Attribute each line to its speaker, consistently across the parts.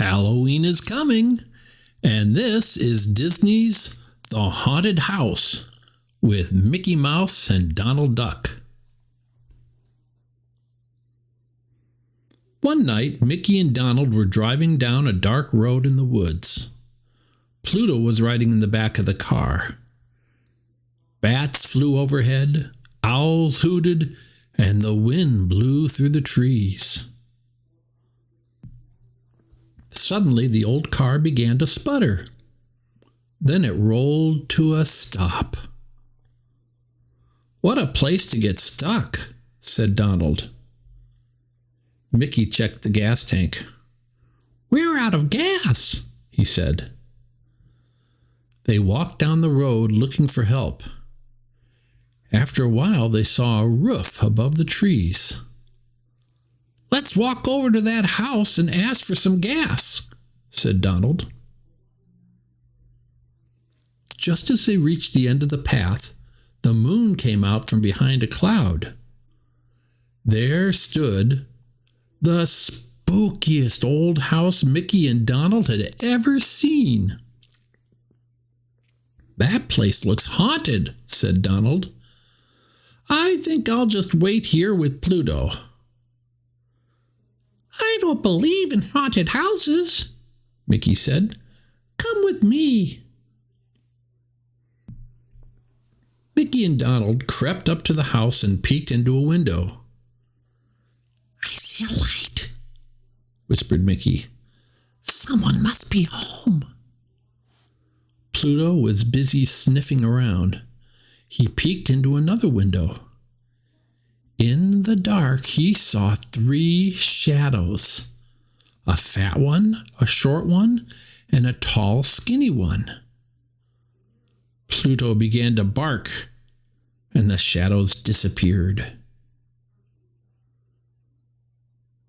Speaker 1: Halloween is coming, and this is Disney's The Haunted House with Mickey Mouse and Donald Duck. One night, Mickey and Donald were driving down a dark road in the woods. Pluto was riding in the back of the car. Bats flew overhead, owls hooted, and the wind blew through the trees. Suddenly, the old car began to sputter. Then it rolled to a stop. "What a place to get stuck," said Donald. Mickey checked the gas tank. "We're out of gas," he said. They walked down the road looking for help. After a while, they saw a roof above the trees. "Let's walk over to that house and ask for some gas," said Donald. Just as they reached the end of the path, the moon came out from behind a cloud. There stood the spookiest old house Mickey and Donald had ever seen. "That place looks haunted," said Donald. "I think I'll just wait here with Pluto." "I don't believe in haunted houses," Mickey said. "Come with me." Mickey and Donald crept up to the house and peeked into a window. "I see a light," whispered Mickey. "Someone must be home." Pluto was busy sniffing around. He peeked into another window. In the dark, he saw 3 shadows. A fat one, a short one, and a tall, skinny one. Pluto began to bark, and the shadows disappeared.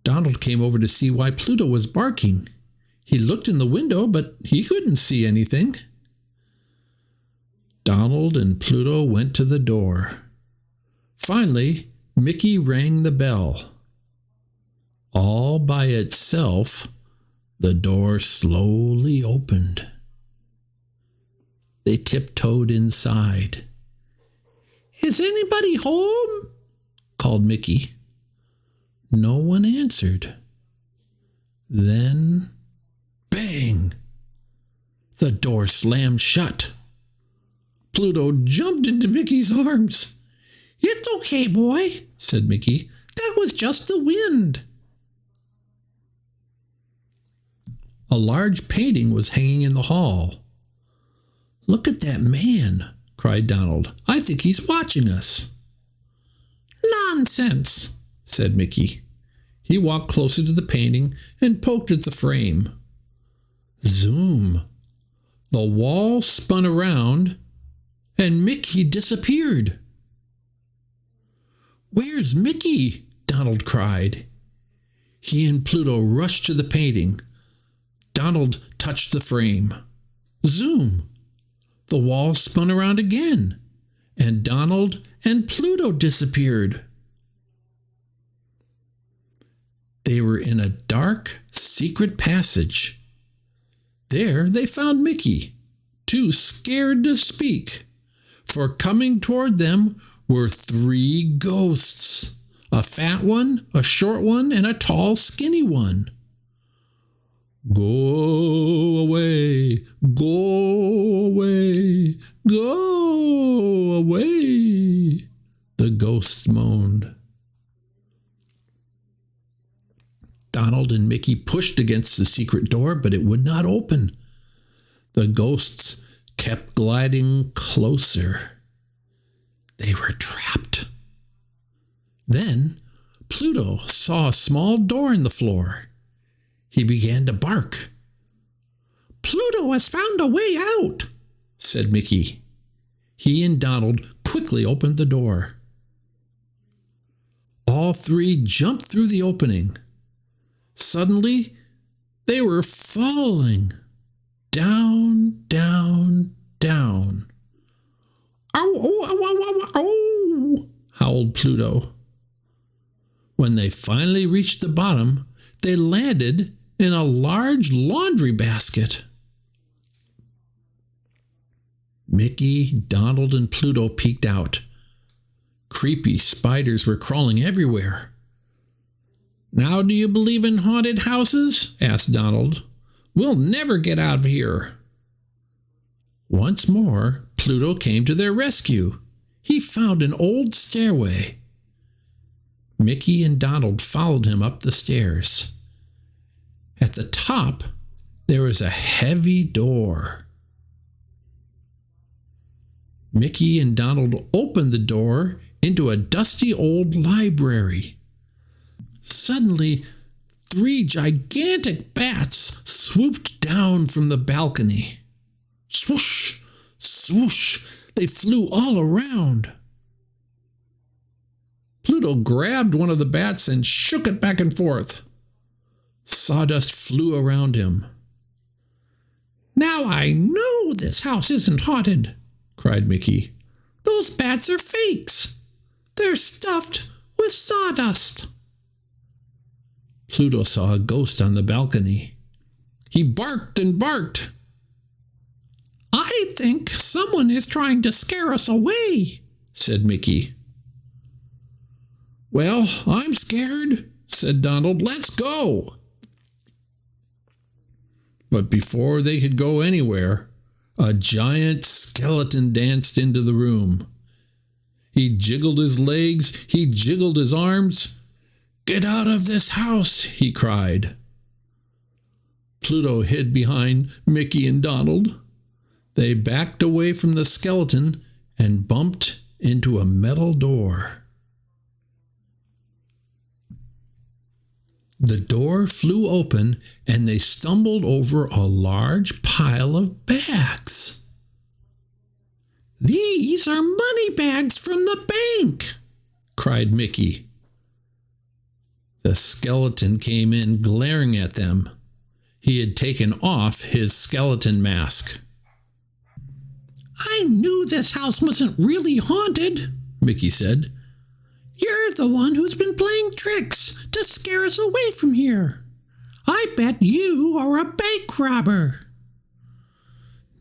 Speaker 1: Donald came over to see why Pluto was barking. He looked in the window, but he couldn't see anything. Donald and Pluto went to the door. Finally, Mickey rang the bell. All by itself, the door slowly opened. They tiptoed inside. "Is anybody home?" called Mickey. No one answered. Then, bang! The door slammed shut. Pluto jumped into Mickey's arms. "It's okay, boy," said Mickey. "That was just the wind." A large painting was hanging in the hall. "Look at that man," cried Donald. "I think he's watching us." "Nonsense," said Mickey. He walked closer to the painting and poked at the frame. Zoom! The wall spun around and Mickey disappeared. "Where's Mickey?" Donald cried. He and Pluto rushed to the painting. Donald touched the frame. Zoom! The wall spun around again, and Donald and Pluto disappeared. They were in a dark, secret passage. There they found Mickey, too scared to speak, for coming toward them were 3 ghosts, a fat one, a short one, and a tall, skinny one. "Go away, go away, go away," the ghosts moaned. Donald and Mickey pushed against the secret door, but it would not open. The ghosts kept gliding closer. They were trapped. Then Pluto saw a small door in the floor. He began to bark. "Pluto has found a way out," said Mickey. He and Donald quickly opened the door. All 3 jumped through the opening. Suddenly, they were falling. Down, down, down. "Ow, ow, ow, ow, ow, ow," howled Pluto. When they finally reached the bottom, they landed in a large laundry basket. Mickey, Donald, and Pluto peeked out. Creepy spiders were crawling everywhere. "Now do you believe in haunted houses?" asked Donald. "We'll never get out of here." Once more, Pluto came to their rescue. He found an old stairway. Mickey and Donald followed him up the stairs. At the top, there was a heavy door. Mickey and Donald opened the door into a dusty old library. Suddenly, 3 gigantic bats swooped down from the balcony. Swoosh! Swoosh! They flew all around. Pluto grabbed one of the bats and shook it back and forth. Sawdust flew around him. "Now I know this house isn't haunted," cried Mickey. "Those bats are fakes. They're stuffed with sawdust." Pluto saw a ghost on the balcony. He barked and barked. "I think someone is trying to scare us away," said Mickey. "Well, I'm scared," said Donald. "Let's go." But before they could go anywhere, a giant skeleton danced into the room. He jiggled his legs, he jiggled his arms. "Get out of this house," he cried. Pluto hid behind Mickey and Donald. They backed away from the skeleton and bumped into a metal door. The door flew open and they stumbled over a large pile of bags. "These are money bags from the bank," cried Mickey. The skeleton came in glaring at them. He had taken off his skeleton mask. "I knew this house wasn't really haunted," Mickey said. "You're the one who's been playing tricks to scare us away from here. I bet you are a bank robber."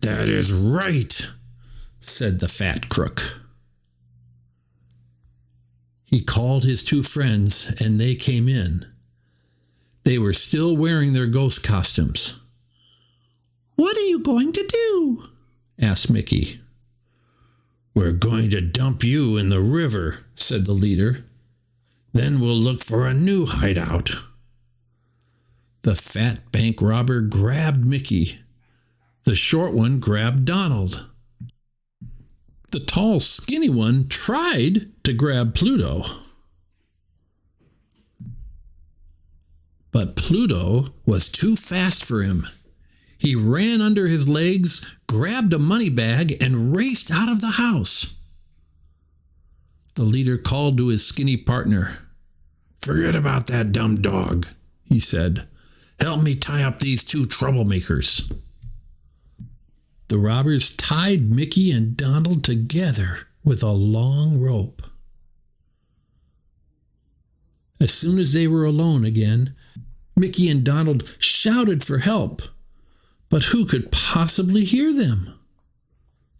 Speaker 1: "That is right," said the fat crook. He called his 2 friends and they came in. They were still wearing their ghost costumes. "What are you going to do?" asked Mickey. "We're going to dump you in the river," said the leader. "Then we'll look for a new hideout." The fat bank robber grabbed Mickey. The short one grabbed Donald. The tall, skinny one tried to grab Pluto. But Pluto was too fast for him. He ran under his legs, grabbed a money bag, and raced out of the house. The leader called to his skinny partner. "Forget about that dumb dog," he said. "Help me tie up these 2 troublemakers." The robbers tied Mickey and Donald together with a long rope. As soon as they were alone again, Mickey and Donald shouted for help. But who could possibly hear them?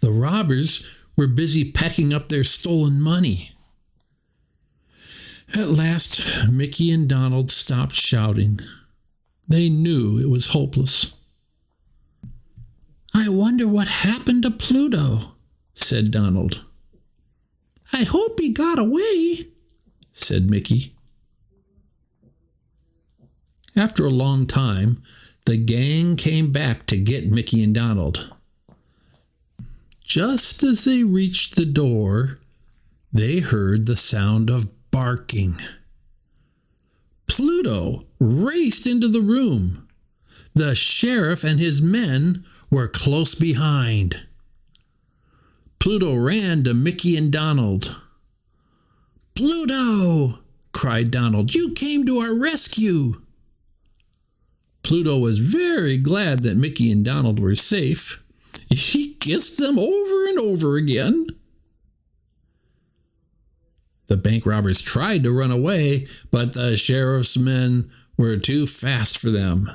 Speaker 1: The robbers were busy packing up their stolen money. At last, Mickey and Donald stopped shouting. They knew it was hopeless. "I wonder what happened to Pluto," said Donald. "I hope he got away," said Mickey. After a long time, the gang came back to get Mickey and Donald. Just as they reached the door, they heard the sound of barking. Pluto raced into the room. The sheriff and his men were close behind. Pluto ran to Mickey and Donald. "Pluto!" cried Donald. "You came to our rescue!" Pluto was very glad that Mickey and Donald were safe. He kissed them over and over again. The bank robbers tried to run away, but the sheriff's men were too fast for them.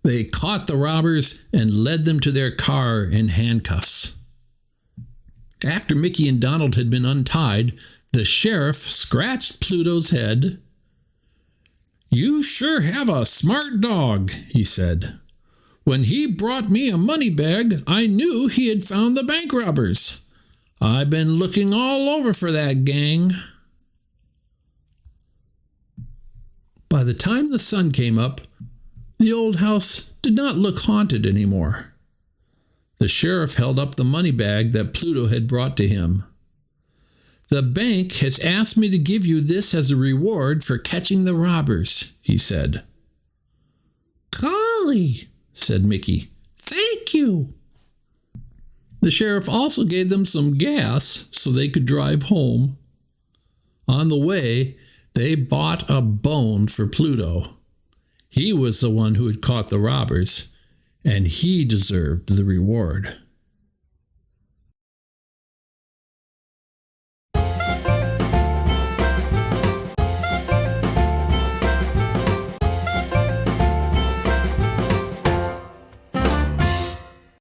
Speaker 1: They caught the robbers and led them to their car in handcuffs. After Mickey and Donald had been untied, the sheriff scratched Pluto's head. "You sure have a smart dog," he said. "When he brought me a money bag, I knew he had found the bank robbers. I've been looking all over for that gang." By the time the sun came up, the old house did not look haunted anymore. The sheriff held up the money bag that Pluto had brought to him. "The bank has asked me to give you this as a reward for catching the robbers," he said. "Golly," said Mickey. "Thank you." The sheriff also gave them some gas so they could drive home. On the way, they bought a bone for Pluto. He was the one who had caught the robbers, and he deserved the reward.